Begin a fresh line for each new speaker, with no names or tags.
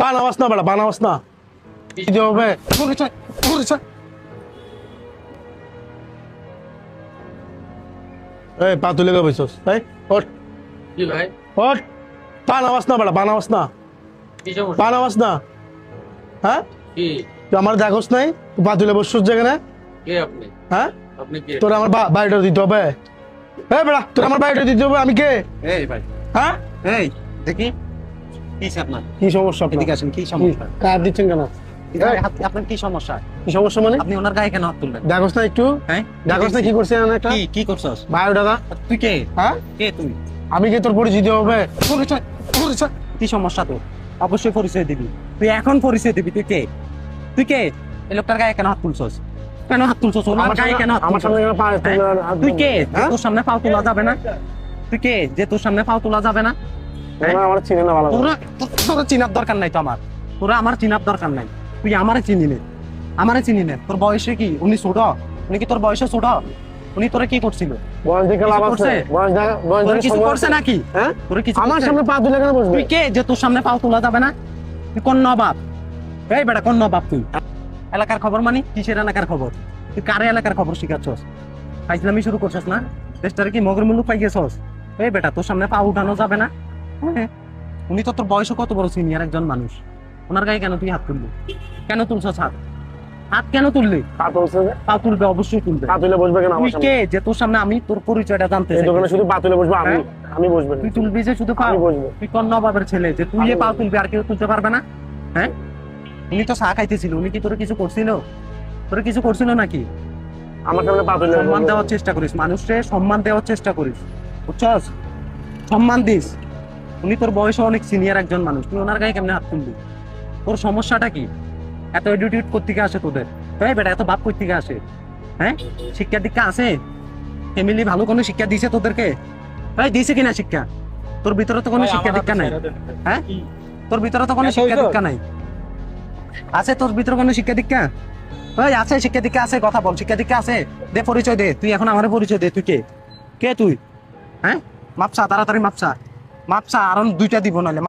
বানাবাস না বেটা, বানাবাস না। দিতে হবে। এই পা তুলে গেছিস এই ওঠ
কি ভাই?
ওঠ। বানাবাস না বেটা, বানাবাস না,
কি সমস্যা?
বানাবাস না। হ্যাঁ
কি?
তুই আমার দেখোস নাই, তুই পা তুলে বসছিস যেখানে।
কে আপনি?
হ্যাঁ
আপনি কে?
তোর আমার বাড়িটা দিতে হবে। এই বেটা তোর আমার বাড়িটা দিতে হবে। আমি কে?
এই ভাই,
হ্যাঁ
এই দেখি কি আপনার,
কি সমস্যা আপনার?
এদিকে আসেন। কি সমস্যা?
কার দিচ্ছেন কেন?
আপনার কি সমস্যা?
কি সমস্যা মানে?
আপনি ওনার গায়ে কেন হাত তুললেন?
দেখোস না একটু,
হ্যাঁ,
দেখোস না কি করছে একটা
কি কি করছস?
বায়োডাটা।
তুই কে?
হ্যাঁ
কে তুই?
আমি কে তোর পরিচিত হবে?
পরিচয়, পরিচয়। কি সমস্যা তোর? অবশ্যই পরিচয় দিবি। তুই এখন পরিচয় দিবি। তুই কে? তুই কে? এই লোকটার গায়ে কেন হাত তুলছস? কেন হাত তুলছস? ওনার গায়ে কেন হাত
আমার
তুলছস?
সামনে কেন পা
হ্যাঁ? তুই কে? যে
হ্যাঁ?
তোর সামনে পাও তোলা যাবে না? তুই কে? যে তোর সামনে পাও তোলা যাবে না? হ্যাঁ?
আমার চিনে না ভালো করে।
তোরা চিনার দরকার নাই তো আমার। তোরা আমার চিনার দরকার নাই। তুই আমারে চিনি নে, আমারে চিনি নে। তোর বয়সে কি উনি ছোট? উনি কি তোর বয়সে ছোট? উনি তোরা কি করছিল?
বয়স দেখে লাভ আছে? বয়স
তোর
দেখে
কিছু
সময়
করছে
আছে?
নাকি?
হ্যাঁ
তোর কিছু
আমার
করছে?
সামনে পা তুলে কেন বসবে?
তুই কে যে তোর সামনে পাও তোলা যাবে না? তুই কোন নবাব? এই বেটা কোন নবাব তুই? এলাকার খবর মানে কিসের এলাকার খবর? তুই কারে এলাকার খবর শিখাচ্ছস? ফাইজলামি শুরু করছস না? দেশটারে কি মগের মুলুক পাই গেছস? এই বেটা তোর সামনে পা উঠানো যাবে না। হ্যাঁ, উনি তো তোর বয়সে কত বড় সিনিয়র একজন মানুষ। ওনার গায়ে কেন তুই হাত তুললি? কেন তুলছস হাত? হাত কেন তুললি?
পা তুলছে যে?
পা তুলবে, অবশ্যই তুলবে।
পা তুলে বসবে কেন আমার
তুই
সামনে?
কে যে তোর সামনে আমি তোর পরিচয়টা জানতে
এই
চাই?
দোকানে শুধু পা তুলে বসবো আমি,
হ্যাঁ?
আমি বসবো না।
তুই তুলবি যে শুধু পা?
আমি বসবো।
তুই কোন নবাবের ছেলে যে তুই
আমি
পা
বসবো।
তুলবি আর কেউ তুলতে পারবে না? হ্যাঁ, উনি তো চা খাইতেছিল। উনি কি তোর কিছু করছিল? তোর কিছু করছিল নাকি?
আমার সামনে পা তুলে
সম্মান দেওয়ার চেষ্টা করিস, মানুষকে সম্মান দেওয়ার চেষ্টা করিস, বুঝছস? সম্মান দিস। উনি তোর বয়সে অনেক সিনিয়র একজন মানুষ, তুই ওনার গায়ে কেমনে হাত তুলবি? তোর সমস্যাটা কি? এত এডিটিউড কোত্থেকে আসে তোদের? এই বেটা এত বাপ কোত্থেকে আসে? হ্যাঁ, শিক্ষা দীক্ষা আছে? ফ্যামিলি ভালো কোনো শিক্ষা দিয়েছে তোদেরকে? এই দিয়েছে কিনা শিক্ষা? তোর ভিতরে তো কোনো শিক্ষা দীক্ষা নাই। হ্যাঁ, তোর ভিতরে তো কোনো শিক্ষা দীক্ষা নাই। আছে তোর ভিতরে কোনো শিক্ষা দীক্ষা? ওই আছে, শিক্ষা দীক্ষা আছে, কথা বল। শিক্ষা দীক্ষা আছে? দে পরিচয় দে। তুই এখন আমার পরিচয় দে। তুই কে? কে তুই? হ্যাঁ, মাপসা, তাড়াতাড়ি মাপসা, মাপসা। আর দুইটা দিব নাহলে।